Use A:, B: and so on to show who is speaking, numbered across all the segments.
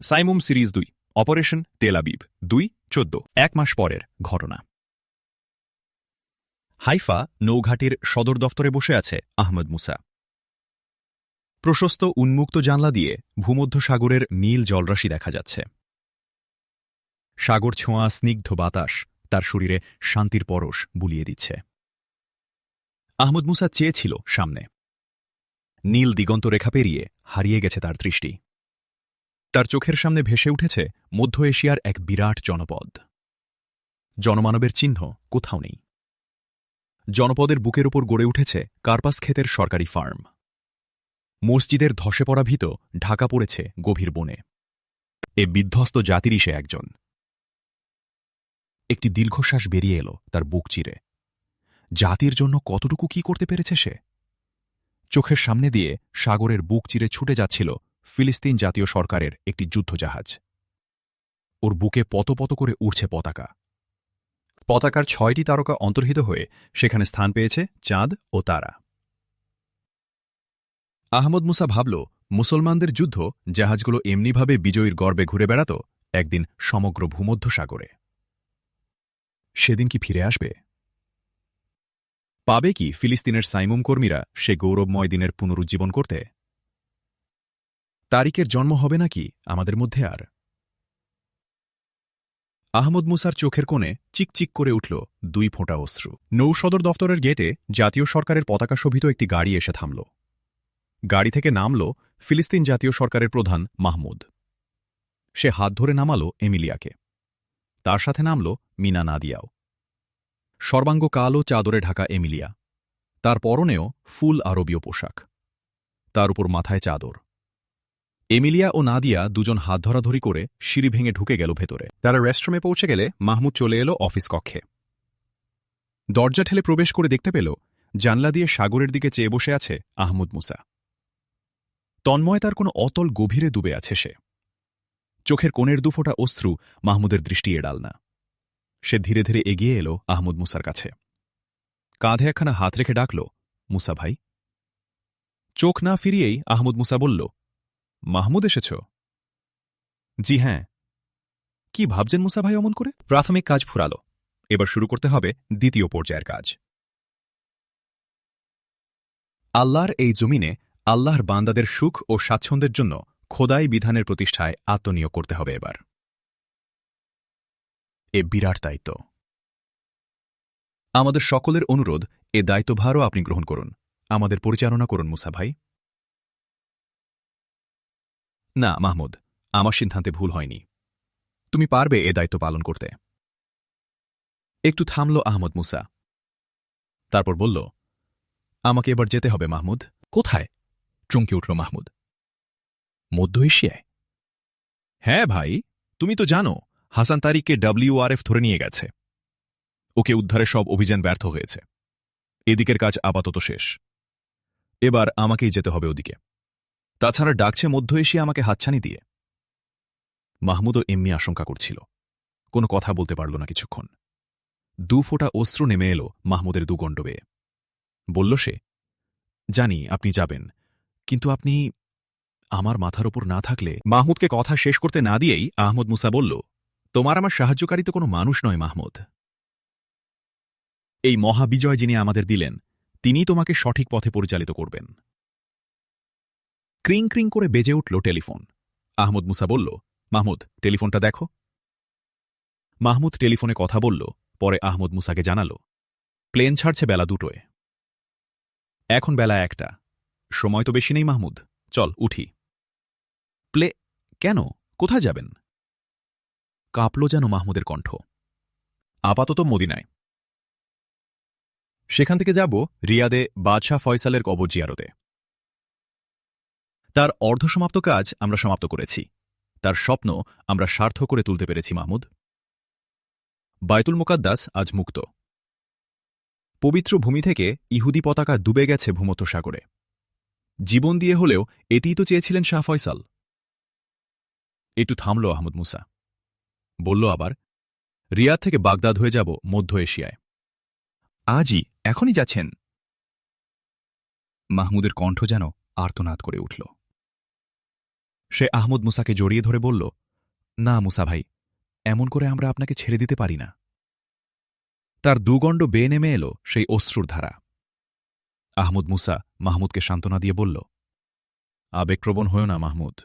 A: Saimum series ২ operation Tel Aviv ২/১৪ এক মাস পরের ঘটনা। হাইফা নৌঘাটির সদর দফতরে বসে আছে আহমদ মুসা। প্রশস্ত উন্মুক্ত জানলা দিয়ে ভূমধ্যসাগরের নীল জলরাশি দেখা যাচ্ছে। সাগর ছোঁয়া স্নিগ্ধ বাতাস তার শরীরে শান্তির পরশ বুলিয়ে দিচ্ছে। আহমদ মুসা চেয়েছিল সামনে। নীল দিগন্ত রেখা পেরিয়ে হারিয়ে গেছে তার দৃষ্টি। তার চোখের সামনে ভেসে উঠেছে মধ্য এশিয়ার এক বিরাট জনপদ। জনমানবের চিহ্ন কোথাও নেই। জনপদের বুকের উপর গড়ে উঠেছে কার্পাস ক্ষেতের সরকারি ফার্ম। মসজিদের ধসে পড়া ভিত ঢাকা পড়েছে গভীর বনে। এ বিধ্বস্ত জাতিরই সে একজন। একটি দীর্ঘশ্বাস বেরিয়ে এলো তার বুক চিরে। জাতির জন্য কতটুকু কি করতে পেরেছে সে? চোখের সামনে দিয়ে সাগরের বুক চিরে ছুটে যাচ্ছিল ফিলিস্তিন জাতীয় সরকারের একটি যুদ্ধজাহাজ। ওর বুকে পত পত করে উড়ছে পতাকা। পতাকার ৬টি তারকা অন্তর্হিত হয়ে সেখানে স্থান পেয়েছে চাঁদ ও তারা। আহমদ মুসা ভাবল, মুসলমানদের যুদ্ধ জাহাজগুলো এমনিভাবে বিজয়ীর গর্বে ঘুরে বেড়াত একদিন সমগ্র ভূমধ্যসাগরে। সেদিন কি ফিরে আসবে? পাবে কি ফিলিস্তিনের সাইমুম কর্মীরা সে গৌরবময় দিনের পুনরুজ্জীবন করতে? তারিকের জন্ম হবে নাকি আমাদের মধ্যে আর? আহমদ মুসার চোখের কোণে চিকচিক করে উঠল ২ ফোঁটা অশ্রু। নৌ সদর দফতরের গেটে জাতীয় সরকারের পতাকা শোভিত একটি গাড়ি এসে থামল। গাড়ি থেকে নামল ফিলিস্তিন জাতীয় সরকারের প্রধান মাহমুদ। সে হাত ধরে নামাল এমিলিয়াকে। তার সাথে নামল মিনা নাদিয়াও। সর্বাঙ্গ কালো চাদরে ঢাকা এমিলিয়া। তার পরনেও ফুল আরবীয় পোশাক, তার উপর মাথায় চাদর। এমিলিয়া ও নাদিয়া দুজন হাত ধরাধরি করে সিঁড়ি ভেঙে ঢুকে গেল ভেতরে। তারা রেস্টরুমে পৌঁছে গেলে মাহমুদ চলে এলো অফিস কক্ষে। দরজা ঠেলে প্রবেশ করে দেখতে পেল জানলা দিয়ে সাগরের দিকে চেয়ে বসে আছে আহমদ মুসা। তন্ময়তার কোনো অতল গভীরে ডুবে আছে সে। চোখের কোণের দুফোঁটা অশ্রু মাহমুদের দৃষ্টি এড়াল না। সে ধীরে ধীরে এগিয়ে এলো আহমদ মুসার কাছে। কাঁধে একখানা হাত রেখে ডাকল, মুসা ভাই। চোখ না ফিরিয়েই আহমদ মুসা বলল, মাহমুদ এসেছ? জি হ্যাঁ। কি ভাবছেন মুসা ভাই অমন করে? প্রাথমিক কাজ ফুরালো, এবার শুরু করতে হবে দ্বিতীয় পর্যায়ের কাজ। আল্লাহর এই জমিনে আল্লাহর বান্দাদের সুখ ও স্বাচ্ছন্দ্যের জন্য খোদাই বিধানের প্রতিষ্ঠায় আত্মনিয়োগ করতে হবে এবার। এ বিরাট দায়িত্ব। আমাদের সকলের অনুরোধ, এ দায়িত্বভারও আপনি গ্রহণ করুন, আমাদের পরিচালনা করুন মুসা ভাই। না মাহমুদ, আমার সিদ্ধান্তে ভুল হয়নি। তুমি পারবে এ দায়িত্ব পালন করতে। একটু থামল আহমদ মুসা। তারপর বলল, আমাকে এবার যেতে হবে মাহমুদ। কোথায়? চমকে উঠল মাহমুদ। মধ্য এশিয়ায়। হ্যাঁ ভাই, তুমি তো জানো হাসান তারিককে WRF ধরে নিয়ে গেছে। ওকে উদ্ধারে সব অভিযান ব্যর্থ হয়েছে। এদিকের কাজ আপাতত শেষ। এবার আমাকেই যেতে হবে ওদিকে। তাছাড়া ডাকছে মধ্য এশিয়া আমাকে হাতছানি দিয়ে। মাহমুদও এমনি আশঙ্কা করছিল। কোনো কথা বলতে পারল না কিছুক্ষণ। ২ ফোঁটা অশ্রু নেমে এলো মাহমুদের দুগণ্ড বেয়ে। বলল সে, জানি আপনি যাবেন, কিন্তু আপনি আমার মাথার ওপর না থাকলে। মাহমুদকে কথা শেষ করতে না দিয়েই আহমদ মুসা বলল, তোমার আমার সাহায্যকারী তো কোনো মানুষ নয় মাহমুদ। এই মহাবিজয় যিনি আমাদের দিলেন, তিনি তোমাকে সঠিক পথে পরিচালিত করবেন। ক্রিং ক্রিং করে বেজে উঠল টেলিফোন। আহমদ মুসা বলল, মাহমুদ টেলিফোনটা দেখো। মাহমুদ টেলিফোনে কথা বলল, পরে আহমদ মুসাকে জানাল, প্লেন ছাড়ছে বেলা ২টোয়। এখন বেলা ১টা। সময় তো বেশি নেই মাহমুদ, চল উঠি। কেন? কোথায় যাবেন? কাঁপল যেন মাহমুদের কণ্ঠ। আপাতত মদিনায়। সেখান থেকে যাব রিয়াদে বাদশাহ ফয়সালের কবর জিয়ারতে। তার অর্ধসমাপ্ত কাজ আমরা সমাপ্ত করেছি। তার স্বপ্ন আমরা সার্থক করে তুলতে পেরেছি মাহমুদ। বায়তুল মুকাদ্দাস আজ মুক্ত। পবিত্র ভূমি থেকে ইহুদি পতাকা ডুবে গেছে ভূমধ্যসাগরে। জীবন দিয়ে হলেও এটিই তো চেয়েছিলেন শাহ ফয়সাল। একটু থামল আহমদ মুসা। বলল আবার, রিয়াদ থেকে বাগদাদ হয়ে যাব মধ্য এশিয়ায়। আজই, এখনই যাচ্ছেন? মাহমুদের কণ্ঠ যেন আর্তনাদ করে উঠল। সে আহমদ মুসাকে জড়িয়ে ধরে বলল, না মুসা ভাই, এমন করে আমরা আপনাকে ছেড়ে দিতে পারি না। তার দুগণ্ড বেয়ে নেমে এল সেই অশ্রুর ধারা। আহমদ মুসা মাহমুদকে সান্ত্বনা দিয়ে বলল, আবেগপ্রবণ হয়েও না মাহমুদ।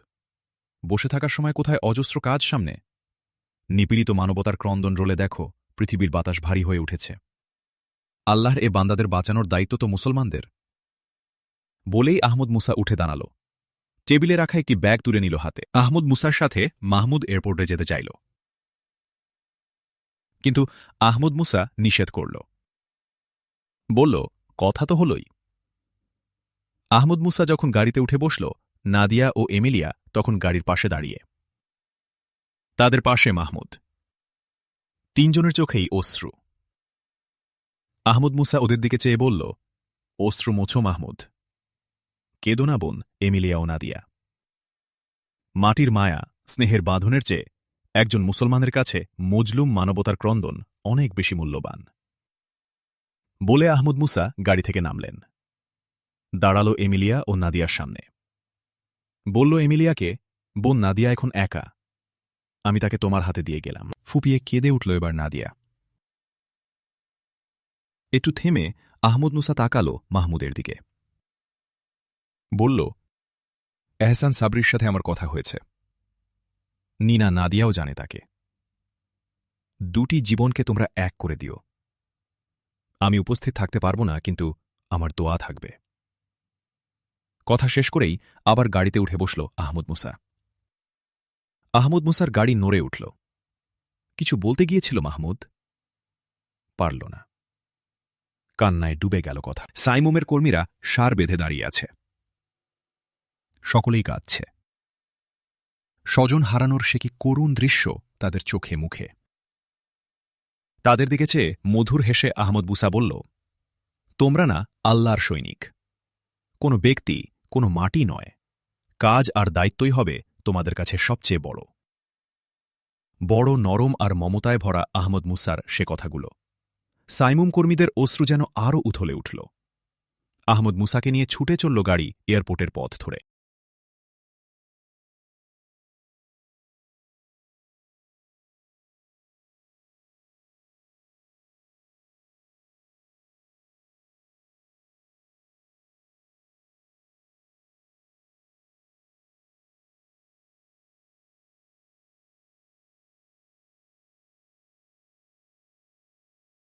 A: বসে থাকার সময় কোথায় অজস্র কাজ সামনে। নিপীড়িত মানবতার ক্রন্দন রোলে দেখো, পৃথিবীর বাতাস ভারী হয়ে উঠেছে। আল্লাহর এ বান্দাদের বাঁচানোর দায়িত্ব তো মুসলমানদের। বলেই আহমদ মুসা উঠে দাঁড়াল। টেবিলে রাখা একটি ব্যাগ তুলে নিল হাতে। আহমদ মুসার সাথে মাহমুদ এয়ারপোর্টে যেতে চাইল, কিন্তু আহমদ মুসা নিষেধ করল। বলল, কথা তো হলই। আহমদ মুসা যখন গাড়িতে উঠে বসল, নাদিয়া ও এমিলিয়া তখন গাড়ির পাশে দাঁড়িয়ে। তাদের পাশে মাহমুদ। তিনজনের চোখেই অশ্রু। আহমদ মুসা ওদের দিকে চেয়ে বলল, অশ্রু মোছো মাহমুদ। কেঁদো না বোন এমিলিয়া ও নাদিয়া। মাটির মায়া, স্নেহের বাঁধনের চেয়ে একজন মুসলমানের কাছে মজলুম মানবতার ক্রন্দন অনেক বেশি মূল্যবান। বলে আহমদ মুসা গাড়ি থেকে নামলেন। দাঁড়াল এমিলিয়া ও নাদিয়ার সামনে। বলল এমিলিয়াকে, বোন নাদিয়া এখন একা, আমি তাকে তোমার হাতে দিয়ে গেলাম। ফুপিয়ে কেঁদে উঠল এবার নাদিয়া। একটু থেমে আহমদ মুসা তাকাল মাহমুদের দিকে। বলল, এহসান সাবরির সাথে আমার কথা হয়েছে। নিনা নাদিয়াও জানে তাকে। দুটি জীবনকে তোমরা এক করে দিও। আমি উপস্থিত থাকতে পারব না, কিন্তু আমার দোয়া থাকবে। কথা শেষ করেই আবার গাড়িতে উঠে বসল আহমদ মুসা। আহমদ মুসার গাড়ি নড়ে উঠল। কিছু বলতে গিয়েছিল মাহমুদ, পারল না। কান্নায় ডুবে গেল কথা। সাইমুমের কর্মীরা সার বেঁধে দাঁড়িয়ে আছে। সকলেই কাঁদছে। স্বজন হারানোর সে কি করুণ দৃশ্য তাদের চোখে মুখে। তাদের দিকে চেয়ে মধুর হেসে আহমদ মুসা বলল, তোমরা না আল্লাহর সৈনিক। কোনো ব্যক্তি, কোনো মাটি নয়। কাজ আর দায়িত্বই হবে তোমাদের কাছে সবচেয়ে বড়। বড় নরম আর মমতায় ভরা আহমদ মুসার সে কথাগুলো। সাইমুম কর্মীদের অশ্রু যেন আরও উথলে উঠল। আহমদ মুসাকে নিয়ে ছুটে চলল গাড়ি এয়ারপোর্টের পথ ধরে।